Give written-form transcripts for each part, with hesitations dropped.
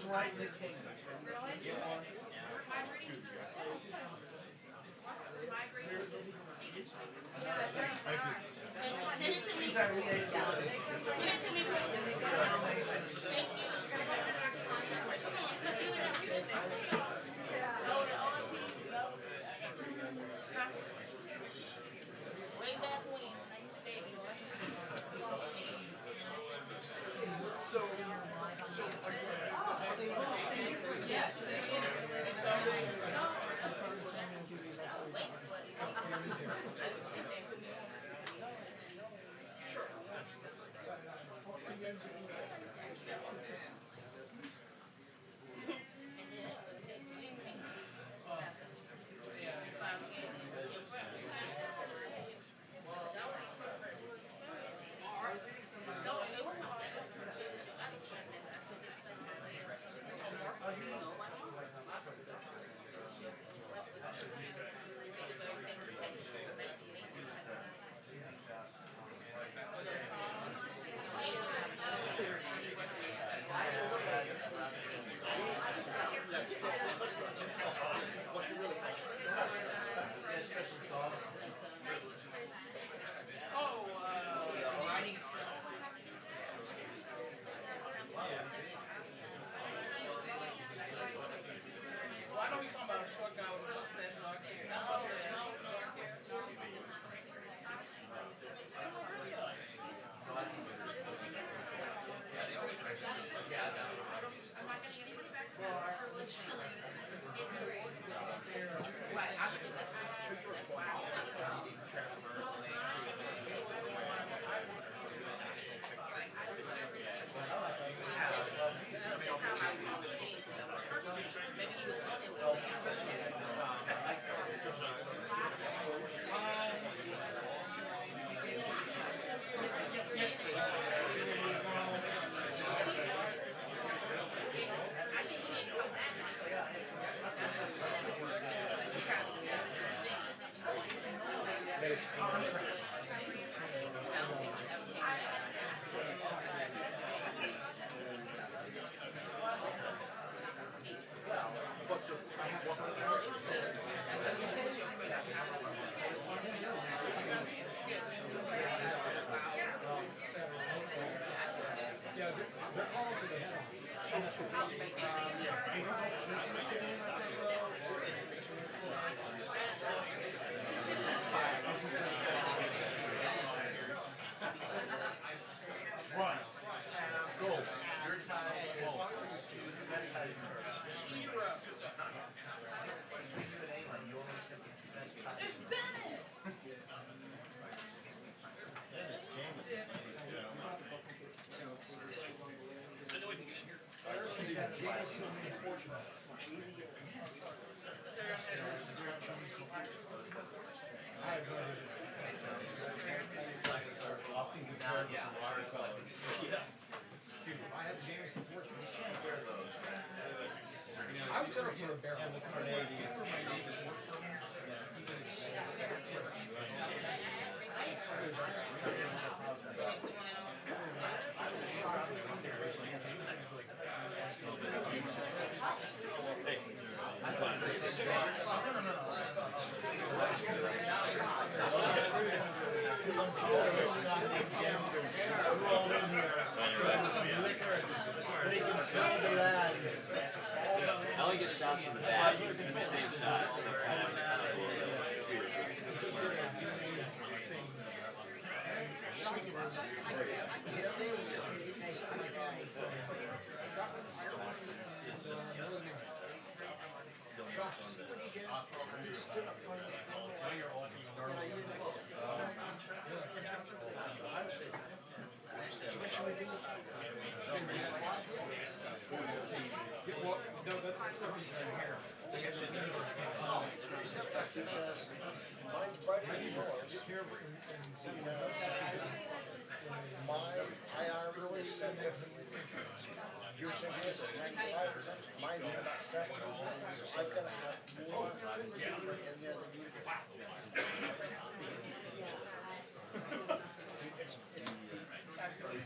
was right in the kingdom. She's our liaison. Way back when. I would settle for a barrel. I only get shots in the back, the same shot. No, that's the reason I'm here. I really said you're saying this is 95%, mine's about 7. So I've got to have more in there than you do.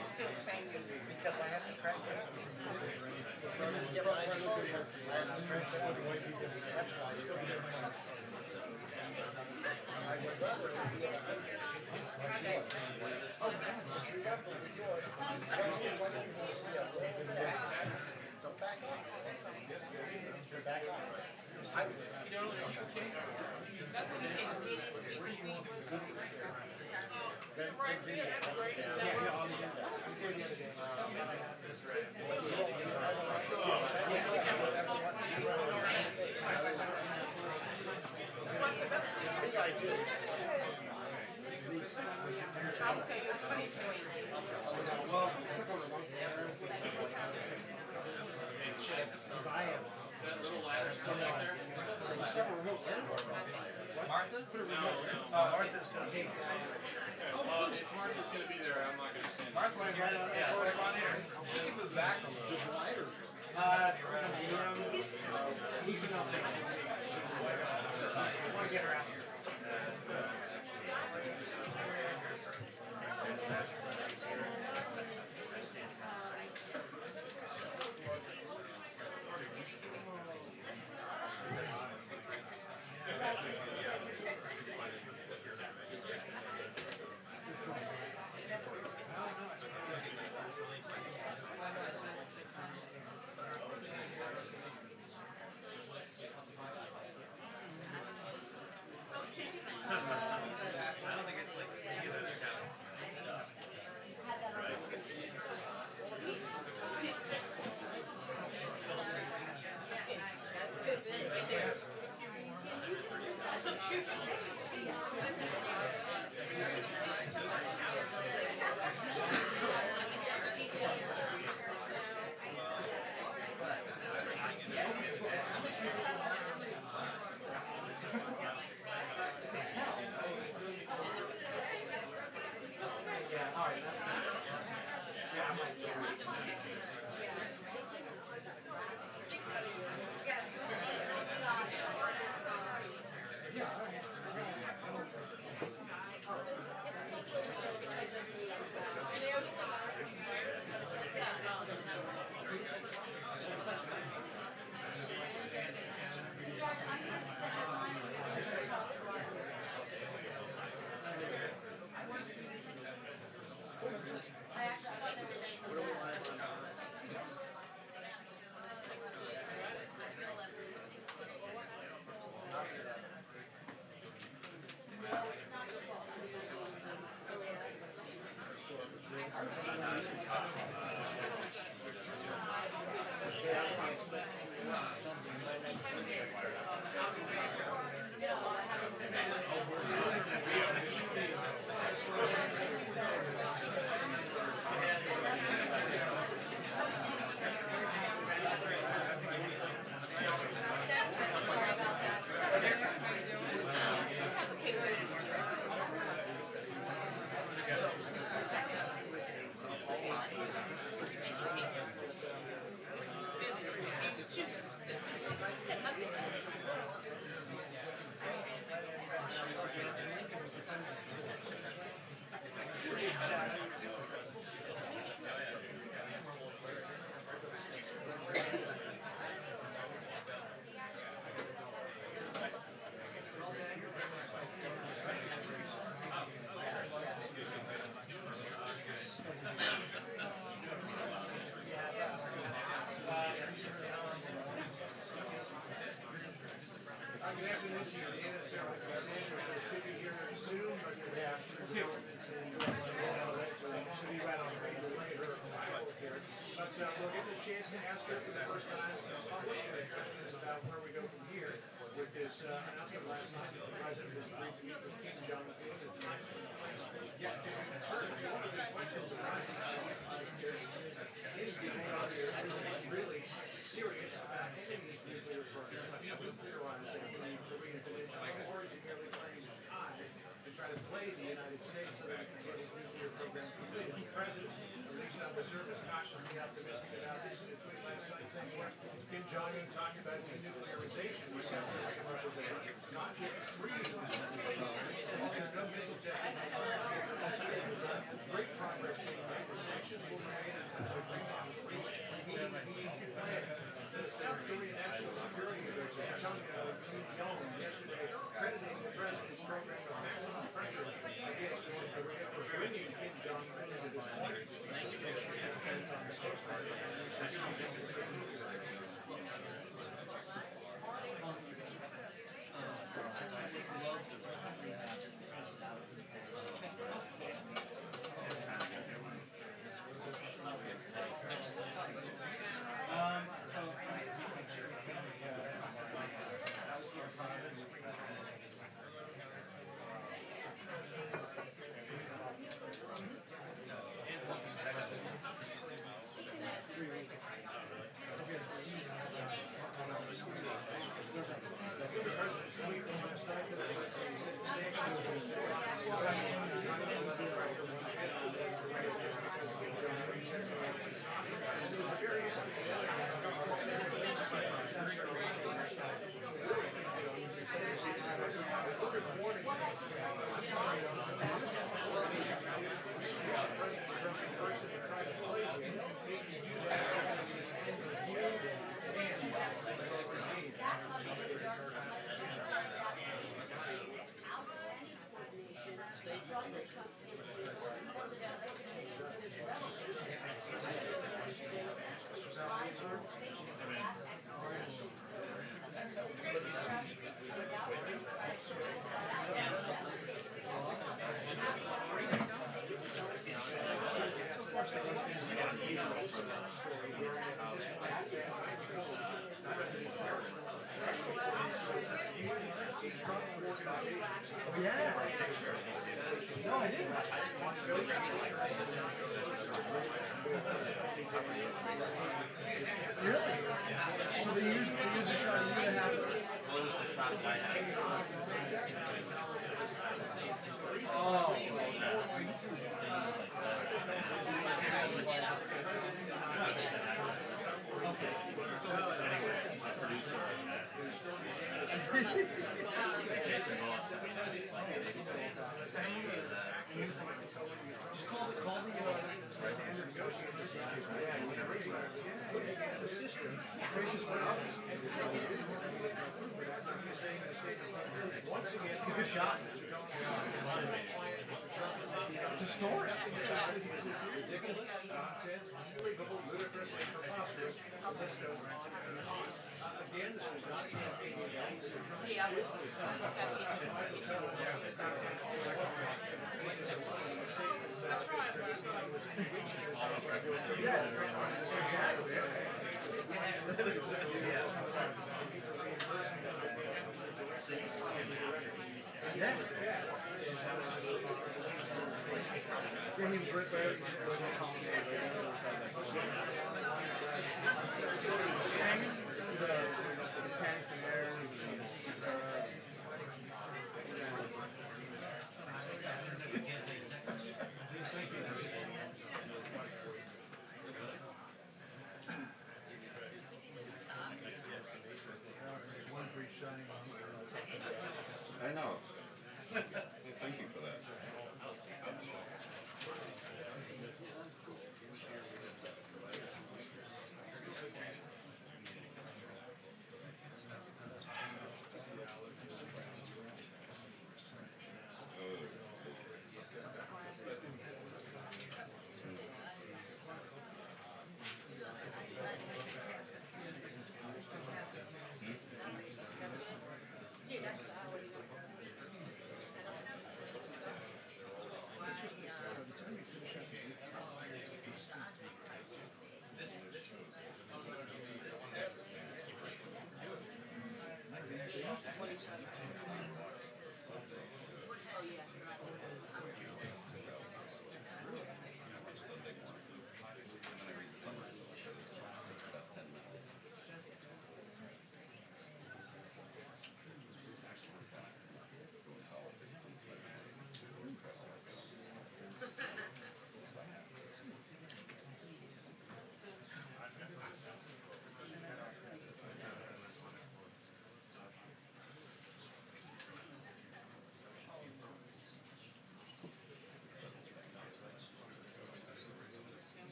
It's still the same because I have to crank it up. That's why I would rather it be 100. But remember, with yours, just when you see a little bit of the back off. The back off. Martha's? Martha's gonna take If Martha's gonna be there, I'm not gonna stand. Martha went right on the correspondent. She can move back a little. just lighter. Even though they want to get her out here. Good afternoon to you. Sarah Huckabee Sanders should be here soon, but we have should be right on the radio to get her arrival here. But we'll get the chance to ask her for the first time public questions about where we go from here with this announcement last night that the president is agreed to meet with Kim Jong Un. Yeah, questions really serious about ending these nuclear programs, nuclearizing the Korean Peninsula, or is he merely playing his time to try to play the United States so that he can get his nuclear program completed? The president, releasing on the surface, cautiously optimistic about this in a tweet last night saying, well, Kim Jong Un talking about denuclearization, which sounds like a commercial there, not yet free. No missile technology. Great progress being made. The sanctions will remain until the South Korean Trump organization. Yeah. No, I didn't. Really? So they used a shot a year and a half ago. What was the shot that I had? Oh. Okay. So just call the standard negotiators. The system, prices went up. Once again, It's a good shot. It's historic. ridiculous, nonsense, unbelievable, ludicrous, and preposterous. The list goes on and on. Again, this was not a campaign event. Yeah, he was right there. Hanging the pants in there. I know. Well, thank you for that.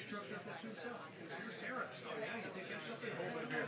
Trump did that to himself. Here's tariffs. Oh, yeah, you think that's something? Hold on here.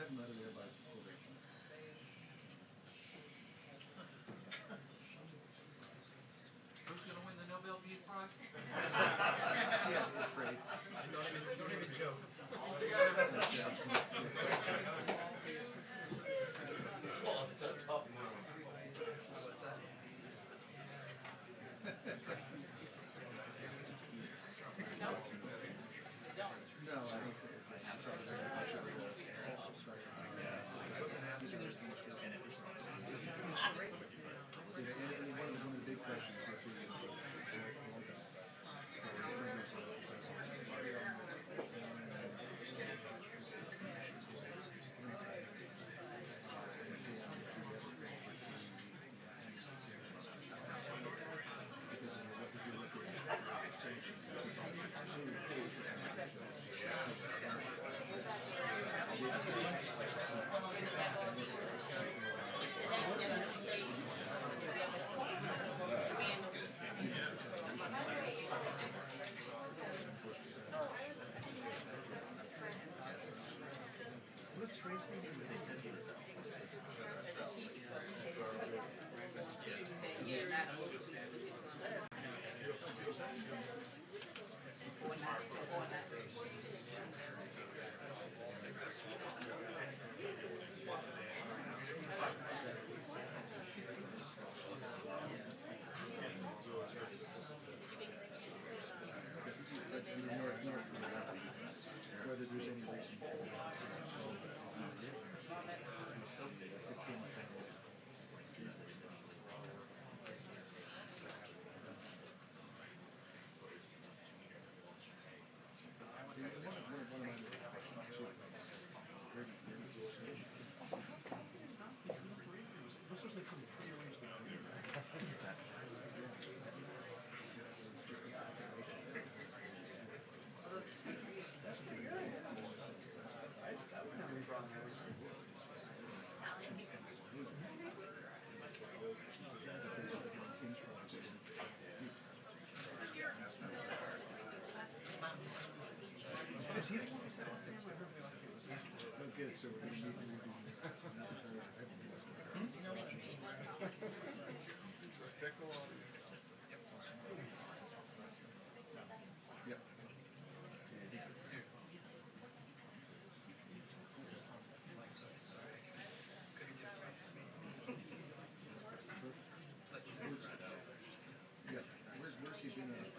kept him out of there by probation. Who's gonna win the Nobel Peace Prize? Yeah, it's trade. Don't even joke. Well, it's a tough room. No, I don't think one of the big questions is what a strange thing to do. Whether there's any reason. This was like some prearranged good, so we're going to need to Yep. Yeah. Where's he been at?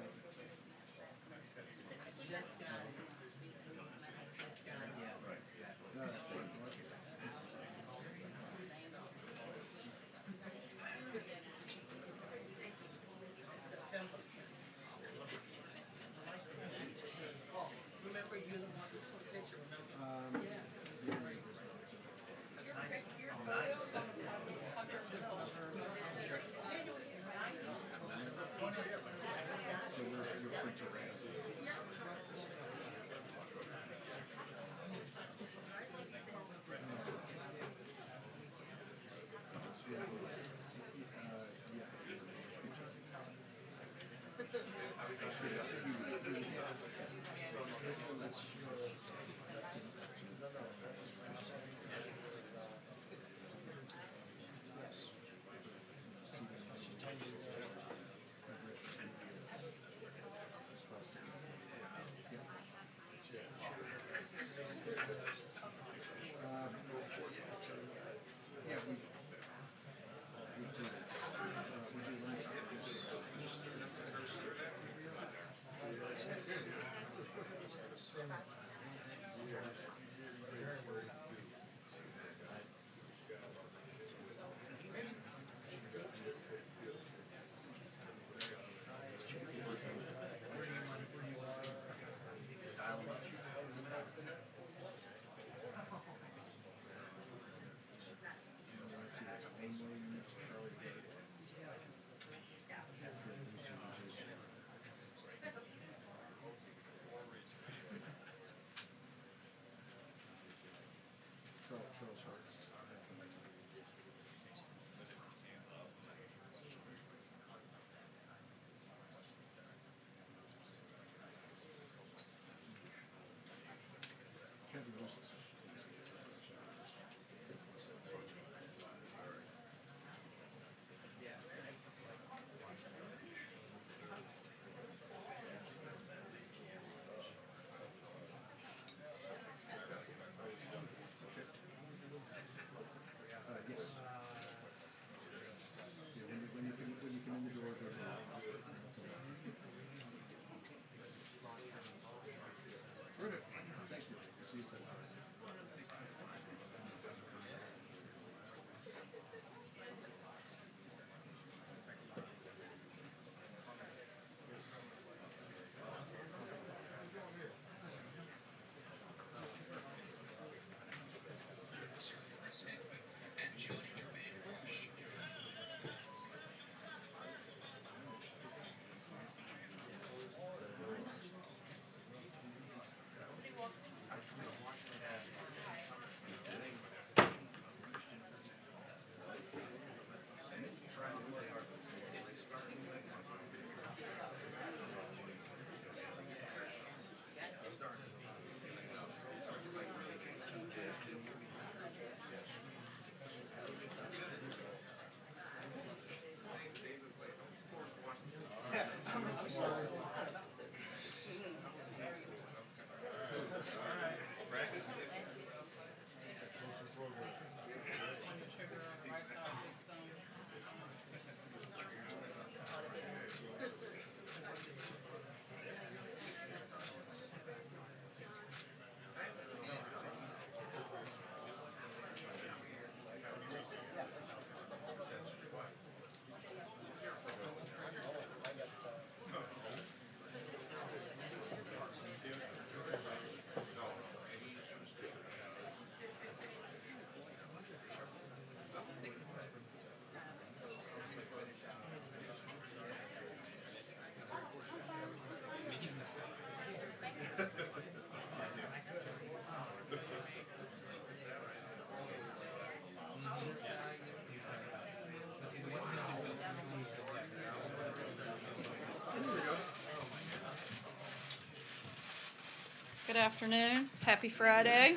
Good afternoon. Happy Friday.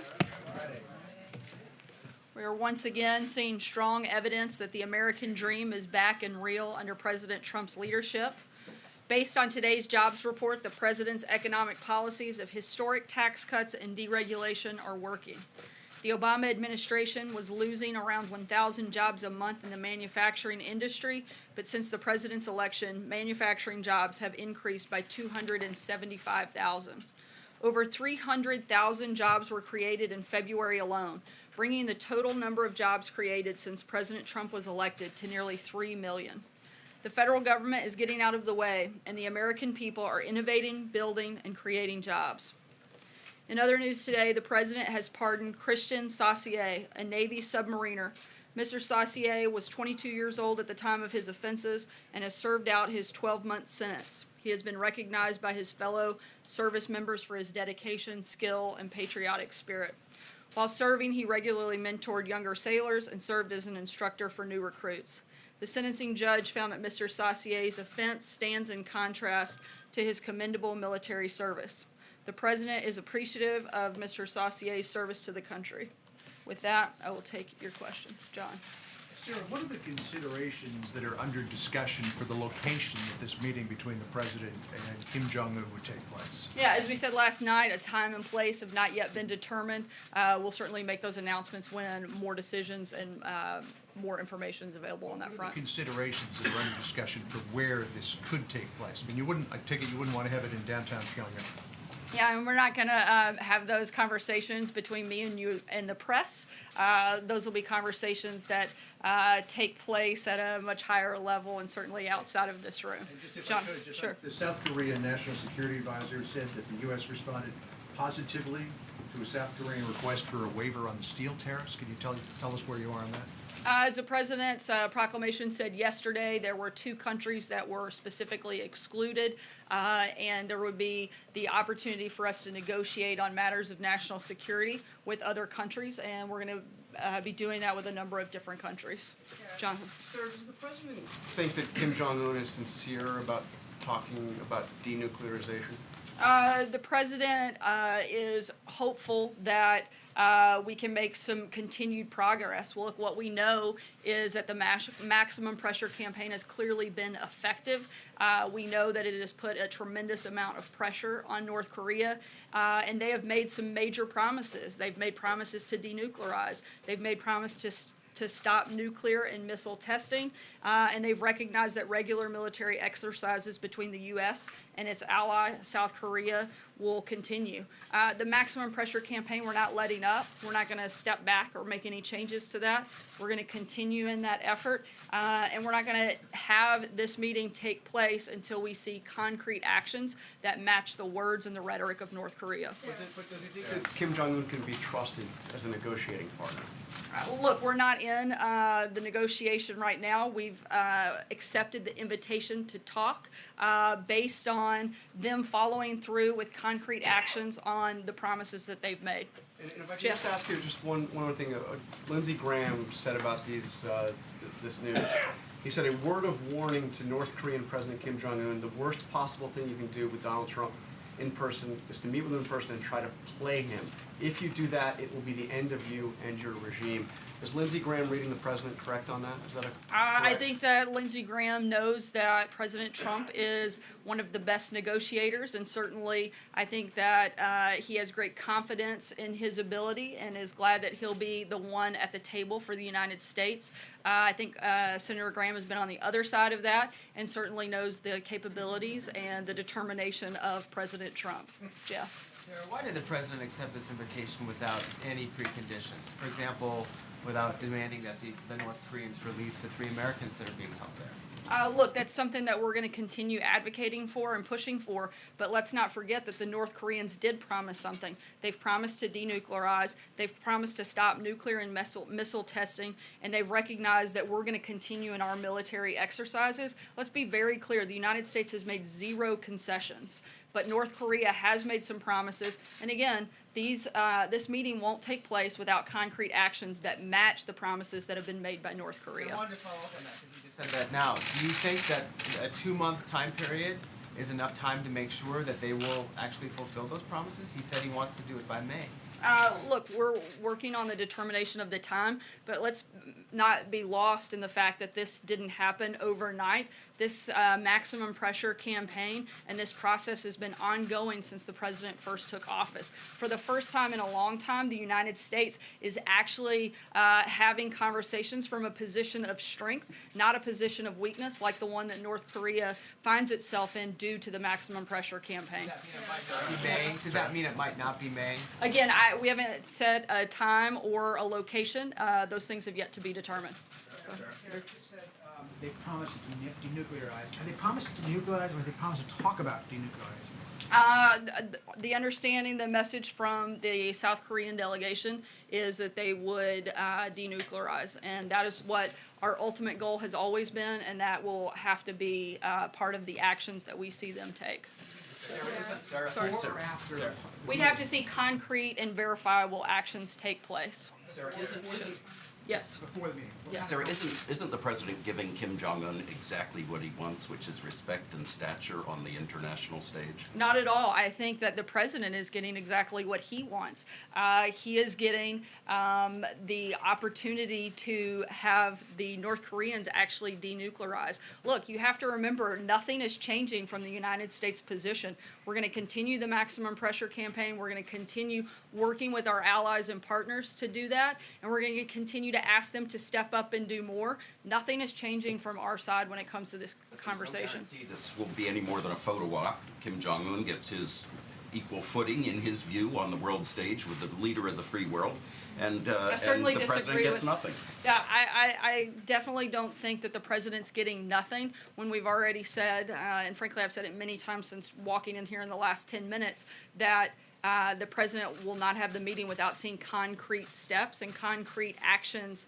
We are once again seeing strong evidence that the American dream is back and real under President Trump's leadership. Based on today's jobs report, the president's economic policies of historic tax cuts and deregulation are working. The Obama administration was losing around 1,000 jobs a month in the manufacturing industry, but since the president's election, manufacturing jobs have increased by 275,000. Over 300,000 jobs were created in February alone, bringing the total number of jobs created since President Trump was elected to nearly 3 million. The federal government is getting out of the way, and the American people are innovating, building, and creating jobs. In other news today, the president has pardoned Christian Saucier, a Navy submariner. Mr. Saucier was 22 years old at the time of his offenses and has served out his 12-month sentence. He has been recognized by his fellow service members for his dedication, skill, and patriotic spirit. While serving, he regularly mentored younger sailors and served as an instructor for new recruits. The sentencing judge found that Mr. Saucier's offense stands in contrast to his commendable military service. The president is appreciative of Mr. Saucier's service to the country. With that, I will take your questions. John. Sarah, what are the considerations that are under discussion for the location that this meeting between the president and Kim Jong Un would take place? Yeah, as we said last night, a time and place have not yet been determined. We'll certainly make those announcements when more decisions and more information is available on that What are front. the considerations that are under discussion for where this could take place? I mean, I take it you wouldn't want to have it in downtown Pyongyang. Yeah, and we're not going to have those conversations between me and you and the press. Those will be conversations that take place at a much higher level and certainly outside of this room. John, sure. The South Korean National Security Advisor said that the U.S. responded positively to a South Korean request for a waiver on the steel tariffs. Can you tell us where you are on that? As the president's proclamation said yesterday, there were 2 countries that were specifically excluded, and there would be the opportunity for us to negotiate on matters of national security with other countries, and we're going to be doing that with a number of different countries. Jonathan. Sir, does the president think that Kim Jong Un is sincere about talking about denuclearization? The president is hopeful that we can make some continued progress. Well, look, what we know is that the maximum pressure campaign has clearly been effective. We know that it has put a tremendous amount of pressure on North Korea, and they have made some major promises. They've made promises to denuclearize. They've made promises to stop nuclear and missile testing, and they've recognized that regular military exercises between the U.S. and its ally, South Korea, will continue. The maximum pressure campaign, we're not letting up. We're not going to step back or make any changes to that. We're going to continue in that effort, and we're not going to have this meeting take place until we see concrete actions that match the words and the rhetoric of North Korea. But does he think that Kim Jong Un can be trusted as a negotiating partner? Look, we're not in the negotiation right now. We've accepted the invitation to talk based on them following through with concrete actions on the promises that they've made. And if I could Jeff. just ask you just one more thing. Lindsey Graham said about this news. He said a word of warning to North Korean President Kim Jong Un: the worst possible thing you can do with Donald Trump in person is to meet with him in person and try to play him. If you do that, it will be the end of you and your regime. Is Lindsey Graham reading the president correct on that? Is that I think that Lindsey Graham knows that President Trump is one of the best negotiators, and certainly I think that he has great confidence in his ability and is glad that he'll be the one at the table for the United States. I think Senator Graham has been on the other side of that and certainly knows the capabilities and the determination of President Trump. Jeff. Sarah, why did the president accept this invitation without any preconditions? For example, without demanding that the North Koreans release the 3 Americans that are being held there? Look, that's something that we're going to continue advocating for and pushing for, but let's not forget that the North Koreans did promise something. They've promised to denuclearize, they've promised to stop nuclear and missile testing, and they've recognized that we're going to continue in our military exercises. Let's be very clear, the United States has made 0 concessions, but North Korea has made some promises, and again, this meeting won't take place without concrete actions that match the promises that have been made by North Korea. I wanted to follow up on that because you just said that now. Do you think that a 2-month time period is enough time to make sure that they will actually fulfill those promises? He said he wants to do it by May. Look, we're working on the determination of the time, but let's not be lost in the fact that this didn't happen overnight. This maximum pressure campaign and this process has been ongoing since the president first took office. For the first time in a long time, the United States is actually having conversations from a position of strength, not a position of weakness like the one that North Korea finds itself in due to the maximum pressure campaign. Does that mean it might not be May? Again, we haven't set a time or a location. Those things have yet to be determined. Sarah just said they promised to denuclearize. Have they promised to denuclearize, or have they promised to talk about denuclearizing? The understanding, the message from the South Korean delegation is that they would denuclearize, and that is what our ultimate goal has always been, and that will have to be part of the actions that we see them take. Sorry. Before or after? We'd have to see concrete and verifiable actions take place. Sarah, Yes. Before the meeting? Yes. Sarah, isn't the president giving Kim Jong Un exactly what he wants, which is respect and stature on the international stage? Not at all. I think that the president is getting exactly what he wants. He is getting the opportunity to have the North Koreans actually denuclearize. Look, you have to remember, nothing is changing from the United States position. We're going to continue the maximum pressure campaign. We're going to continue working with our allies and partners to do that, and we're going to continue to ask them to step up and do more. Nothing is changing from our side when it comes to this conversation. There's no guarantee this won't be any more than a photo op. Kim Jong Un gets his equal footing, in his view, on the world stage with the leader of the free world, and the certainly president disagree gets with- nothing. Yeah, I definitely don't think that the president's getting nothing when we've already said, and frankly I've said it many times since walking in here in the last 10 minutes, that the president will not have the meeting without seeing concrete steps and concrete actions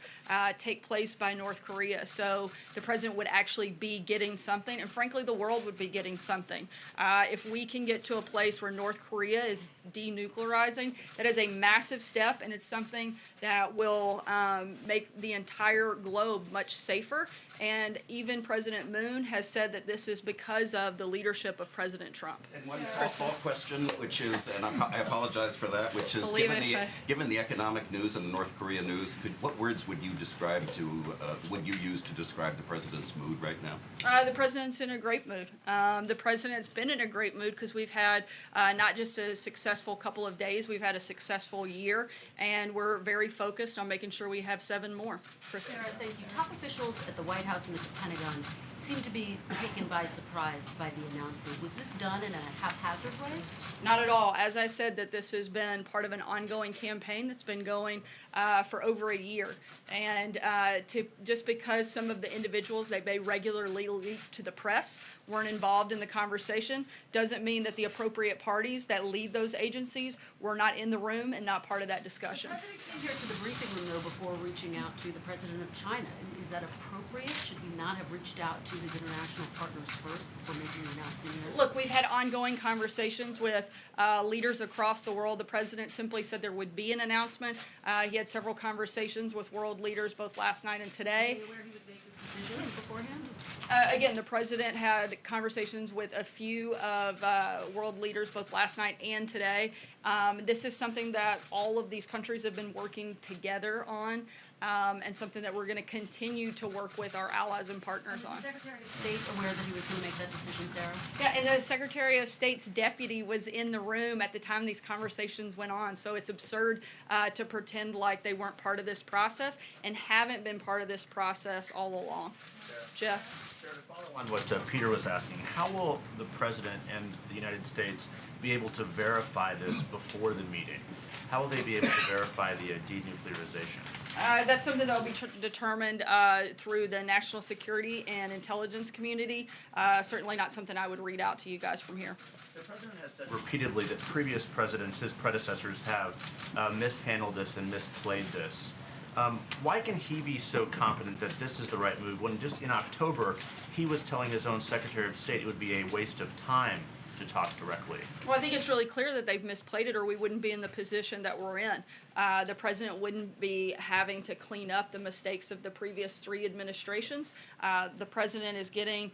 take place by North Korea. So the president would actually be getting something, and frankly, the world would be getting something. If we can get to a place where North Korea is denuclearizing, that is a massive step, and it's something that will make the entire globe much safer. And even President Moon has said that this is because of the leadership of President Trump. And one softball question, which is, and I apologize for that, which is, Believe it, given the economic news and the North Korea news, what words would you use to describe the president's mood right now? The president's in a great mood. The president's been in a great mood because we've had not just a successful couple of days, we've had a successful year, and we're very focused on making sure we have 7 more. Chris. Sarah, thank you. Top officials at the White House and the Pentagon seem to be taken by surprise by the announcement. Was this done in a haphazard way? Not at all. As I said, that this has been part of an ongoing campaign that's been going for over a year. And just because some of the individuals that may regularly leak to the press weren't involved in the conversation doesn't mean that the appropriate parties that lead those agencies were not in the room and not part of that discussion. The president came here to the briefing room, though, before reaching out to the president of China. Is that appropriate? Should he not have reached out to his international partners first before making the announcement here? Look, we've had ongoing conversations with leaders across the world. The president simply said there would be an announcement. He had several conversations with world leaders both last night and today. Are you aware he would make this decision beforehand? Again, the president had conversations with a few of world leaders both last night and today. This is something that all of these countries have been working together on, and something that we're going to continue to work with our allies and partners on. Was the Secretary of State aware that he was going to make that decision, Sarah? Yeah, and the Secretary of State's deputy was in the room at the time these conversations went on, so it's absurd to pretend like they weren't part of this process and haven't been part of this process all along. Jeff? Sarah, to follow on what Peter was asking, how will the president and the United States be able to verify this before the meeting? How will they be able to verify the denuclearization? That's something that will be determined through the national security and intelligence community. Certainly not something I would read out to you guys from here. The president has said repeatedly that previous presidents, his predecessors, have mishandled this and misplayed this. Why can he be so confident that this is the right move when just in October he was telling his own Secretary of State it would be a waste of time to talk directly? Well, I think it's really clear that they've misplayed it, or we wouldn't be in the position that we're in. The president wouldn't be having to clean up the mistakes of the previous 3 administrations. The president is getting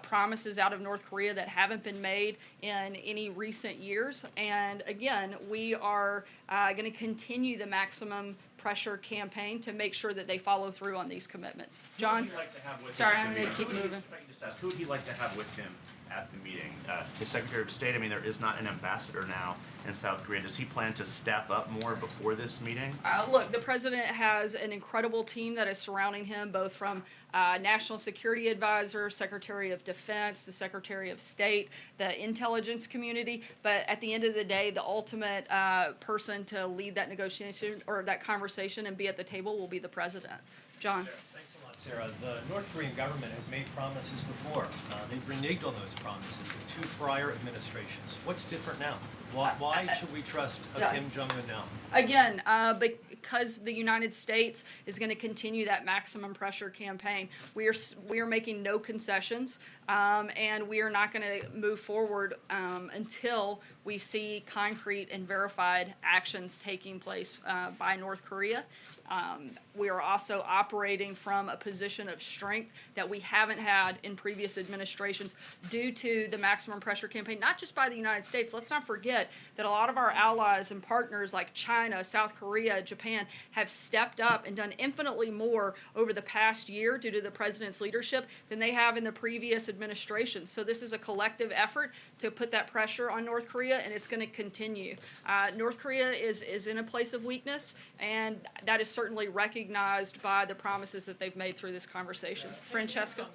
promises out of North Korea that haven't been made in any recent years. And again, we are going to continue the maximum pressure campaign to make sure that they follow through on these commitments. John? Who would he like to have with Sorry, him? I'm going to keep moving. If I can just ask, who would he like to have with him at the meeting? The Secretary of State, I mean, there is not an ambassador now in South Korea. Does he plan to staff up more before this meeting? Look, the president has an incredible team that is surrounding him, both from National Security Advisor, Secretary of Defense, the Secretary of State, the intelligence community. But at the end of the day, the ultimate person to lead that negotiation or that conversation and be at the table will be the president. John? Thanks a lot, Sarah. The North Korean government has made promises before. They've reneged on those promises in 2 prior administrations. What's different now? Why should we trust Kim Jong Un now? Again, because the United States is going to continue that maximum pressure campaign. We are making no concessions, and we are not going to move forward until we see concrete and verified actions taking place by North Korea. We are also operating from a position of strength that we haven't had in previous administrations due to the maximum pressure campaign, not just by the United States. Let's not forget that a lot of our allies and partners like China, South Korea, Japan have stepped up and done infinitely more over the past year due to the president's leadership than they have in the previous administration. So this is a collective effort to put that pressure on North Korea, and it's going to continue. North Korea is in a place of weakness, and that is certainly recognized by the promises that they've made through this conversation. Francesca?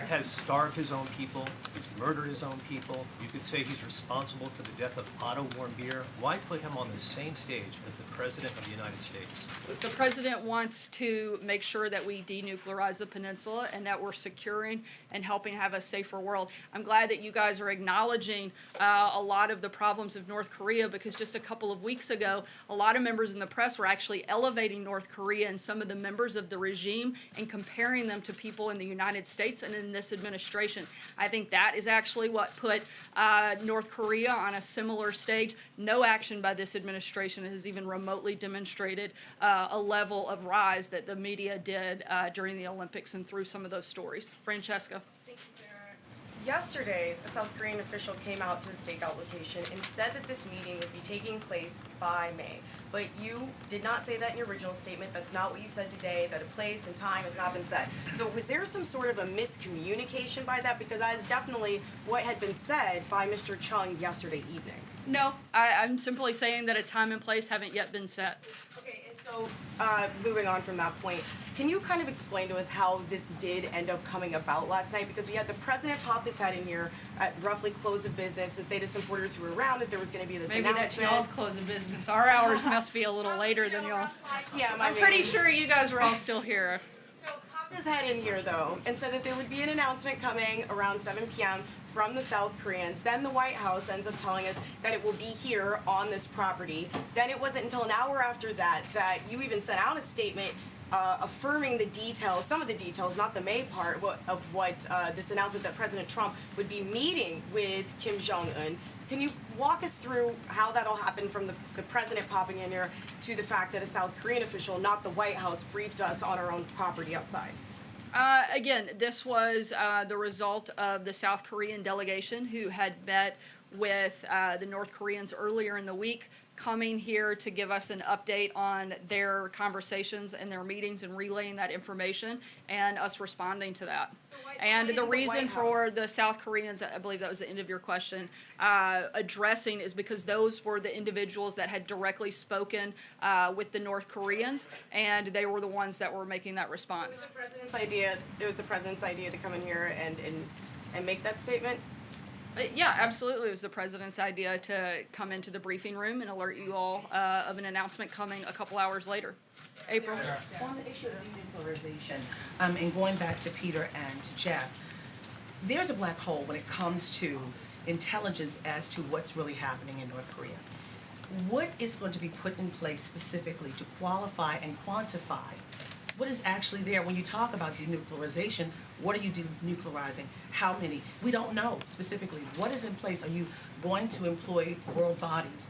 Has starved his own people. He's murdered his own people. You could say he's responsible for the death of Otto Warmbier. Why put him on the same stage as the President of the United States? The president wants to make sure that we denuclearize the peninsula and that we're securing and helping have a safer world. I'm glad that you guys are acknowledging a lot of the problems of North Korea, because just a couple of weeks ago, a lot of members in the press were actually elevating North Korea and some of the members of the regime and comparing them to people in the United States and in this administration. I think that is actually what put North Korea on a similar stage. No action by this administration has even remotely demonstrated a level of rise that the media did during the Olympics and through some of those stories. Francesca? Thank you, Sarah. Yesterday, a South Korean official came out to the stakeout location and said that this meeting would be taking place by May. But you did not say that in your original statement. That's not what you said today, that a place and time has not been set. So was there some sort of a miscommunication by that? Because that is definitely what had been said by Mr. Chung yesterday evening. No, I'm simply saying that a time and place haven't yet been set. Okay, and so moving on from that point, can you kind of explain to us how this did end up coming about last night? Because we had the president pop his head in here at roughly close of business and say to supporters who were around that there was going to be this Maybe announcement. that's y'all's close of business. Our hours must be a little later than y'all's. Yeah, I'm pretty sure you guys were all still here. So popped his head in here though and said that there would be an announcement coming around 7 p.m. from the South Koreans. Then the White House ends up telling us that it will be here on this property. Then it wasn't until an hour after that that you even sent out a statement affirming the details, some of the details, not the May part, of what this announcement that President Trump would be meeting with Kim Jong Un. Can you walk us through how that all happened from the president popping in here to the fact that a South Korean official, not the White House, briefed us on our own property outside? Again, this was the result of the South Korean delegation who had met with the North Koreans earlier in the week, coming here to give us an update on their conversations and their meetings and relaying that information and us responding to that. And the reason for the South Koreans, I believe that was the end of your question, addressing is because those were the individuals that had directly spoken with the North Koreans, and they were the ones that were making that response. It was the president's idea to come in here and make that statement? Yeah, absolutely. It was the president's idea to come into the briefing room and alert you all of an announcement coming a couple hours later. April? On the issue of denuclearization, and going back to Peter and Jeff, there's a black hole when it comes to intelligence as to what's really happening in North Korea. What is going to be put in place specifically to qualify and quantify what is actually there? When you talk about denuclearization, what are you denuclearizing? How many? We don't know specifically. What is in place? Are you going to employ world bodies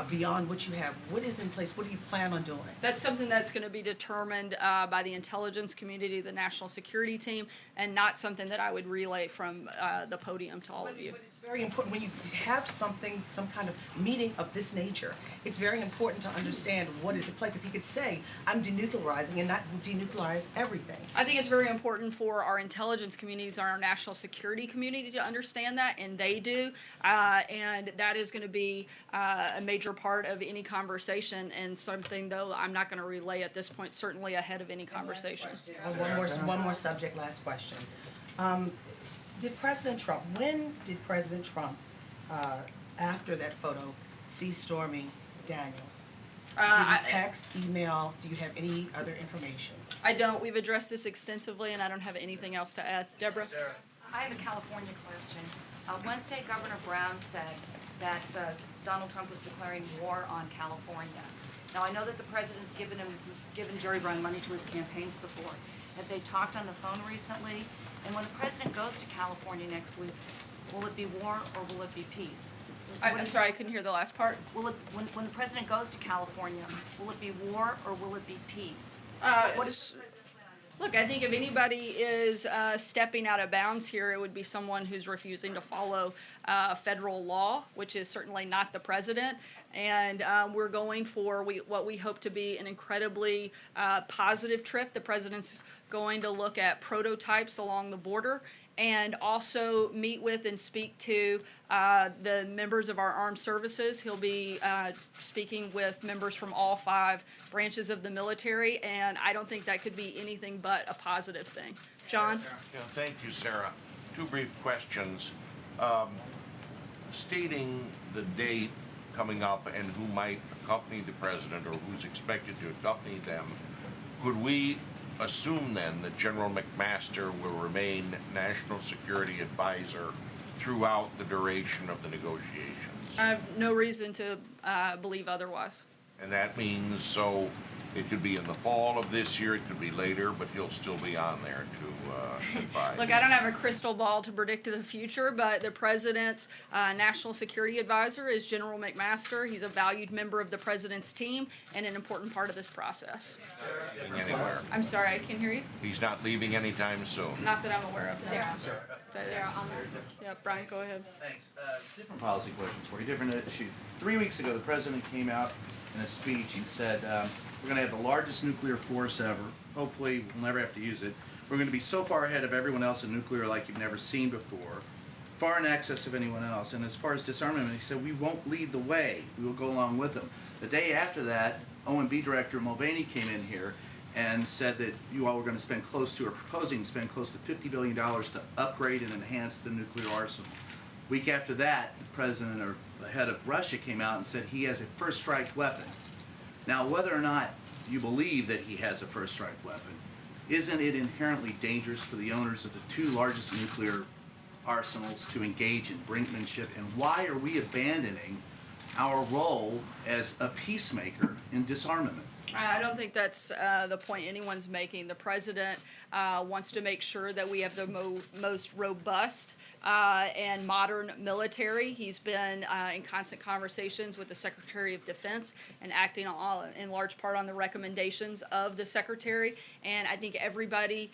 beyond what you have? What is in place? What do you plan on doing? That's something that's going to be determined by the intelligence community, the national security team, and not something that I would relay from the podium to all of you. But it's very important when you have something, some kind of meeting of this nature, it's very important to understand what is in play, because he could say, I'm denuclearizing and not denuclearize everything. I think it's very important for our intelligence communities and our national security community to understand that, and they do. And that is going to be a major part of any conversation, and something, though, I'm not going to relay at this point, certainly ahead of any conversation. One more subject, last question. Did President Trump, when did President Trump, after that photo, see Stormy Daniels? Did he text, email, do you have any other information? I don't. We've addressed this extensively, and I don't have anything else to add. Deborah? I have a California question. Wednesday, Governor Brown said that Donald Trump was declaring war on California. Now, I know that the president's given Jerry Brown money to his campaigns before. Have they talked on the phone recently? And when the president goes to California next week, will it be war or will it be peace? I'm sorry, I couldn't hear the last part. Will it, when the president goes to California, will it be war or will it be peace? Look, I think if anybody is stepping out of bounds here, it would be someone who's refusing to follow federal law, which is certainly not the president. And we're going for what we hope to be an incredibly positive trip. The president's going to look at prototypes along the border and also meet with and speak to the members of our armed services. He'll be speaking with members from all 5 branches of the military, and I don't think that could be anything but a positive thing. John? Yeah, thank you, Sarah. 2 brief questions. Stating the date coming up and who might accompany the president or who's expected to accompany them, could we assume then that General McMaster will remain National Security Advisor throughout the duration of the negotiations? I have no reason to believe otherwise. And that means, so it could be in the fall of this year, it could be later, but he'll still be on there to advise. Look, I don't have a crystal ball to predict the future, but the president's national security advisor is General McMaster. He's a valued member of the president's team and an important part of this process. Anywhere. I'm sorry, I can't hear you. He's not leaving anytime soon. Not that I'm aware of. No. Sarah, Yeah, Brian, go ahead. Thanks. Different policy questions for you, different issue. 3 weeks ago, the president came out in a speech and said, we're going to have the largest nuclear force ever. Hopefully, we'll never have to use it. We're going to be so far ahead of everyone else in nuclear like you've never seen before, far in excess of anyone else. And as far as disarmament, he said, we won't lead the way. We will go along with them. The day after that, OMB Director Mulvaney came in here and said that you all were going to spend close to, or proposing to spend close to $50 billion to upgrade and enhance the nuclear arsenal. Week after that, the president or the head of Russia came out and said he has a first strike weapon. Now, whether or not you believe that he has a first strike weapon, isn't it inherently dangerous for the owners of the 2 largest nuclear arsenals to engage in brinkmanship? And why are we abandoning our role as a peacemaker in disarmament? I don't think that's the point anyone's making. The president wants to make sure that we have the most robust and modern military. He's been in constant conversations with the Secretary of Defense and acting in large part on the recommendations of the Secretary. And I think everybody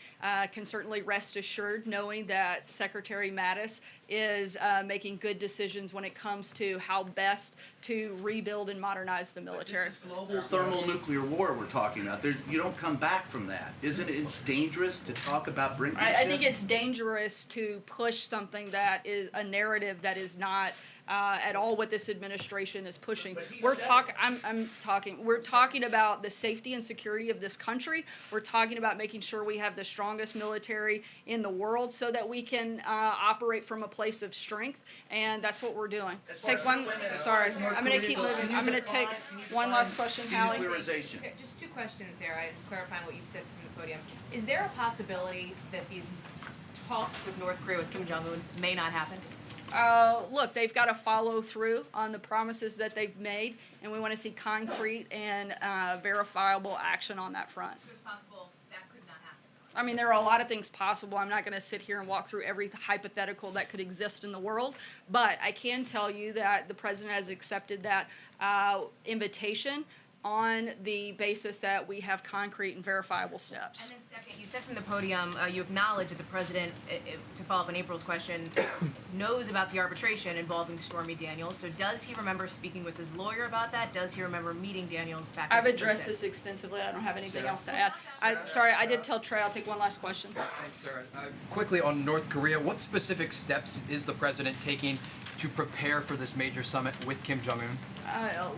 can certainly rest assured knowing that Secretary Mattis is making good decisions when it comes to how best to rebuild and modernize the military. This is global thermonuclear war we're talking about. You don't come back from that. Isn't it dangerous to talk about brinkmanship? I think it's dangerous to push something that is a narrative that is not at all what this administration is pushing. We're talking about the safety and security of this country. We're talking about making sure we have the strongest military in the world so that we can operate from a place of strength, and that's what we're doing. Take one. Sorry, I'm going to keep moving. I'm going to take one last question, Hallie. Denuclearization. Just 2 questions, Sarah, clarifying what you've said from the podium. Is there a possibility that these talks with North Korea with Kim Jong Un may not happen? Look, they've got to follow through on the promises that they've made, and we want to see concrete and verifiable action on that front. So it's possible that could not happen. I mean, there are a lot of things possible. I'm not going to sit here and walk through every hypothetical that could exist in the world, but I can tell you that the president has accepted that invitation on the basis that we have concrete and verifiable steps. And then second, you said from the podium, you acknowledged that the president, to follow up on April's question, knows about the arbitration involving Stormy Daniels. So does he remember speaking with his lawyer about that? Does he remember meeting Daniels back in I've addressed 2006? this extensively. I don't have anything Sarah? else to add. Sorry, I did tell Trey I'll take one last question. Thanks, Sarah. Quickly on North Korea, what specific steps is the president taking to prepare for this major summit with Kim Jong Un?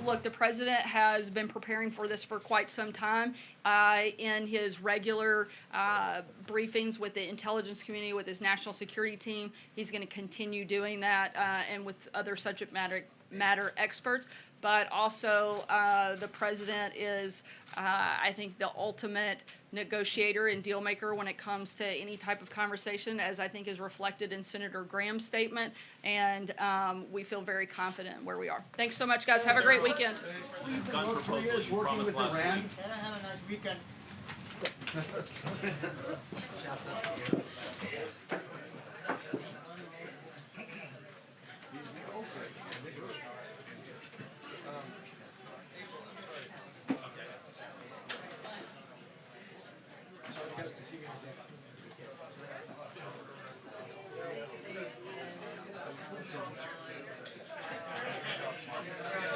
Look, the president has been preparing for this for quite some time. In his regular briefings with the intelligence community, with his national security team, he's going to continue doing that, and with other subject matter experts. But also, the president is, I think, the ultimate negotiator and deal maker when it comes to any type of conversation, as I think is reflected in Senator Graham's statement. And we feel very confident in where we are. Thanks so much, guys. Have a great weekend. Gun proposals you promised last week. Can I have a nice weekend? Thank you.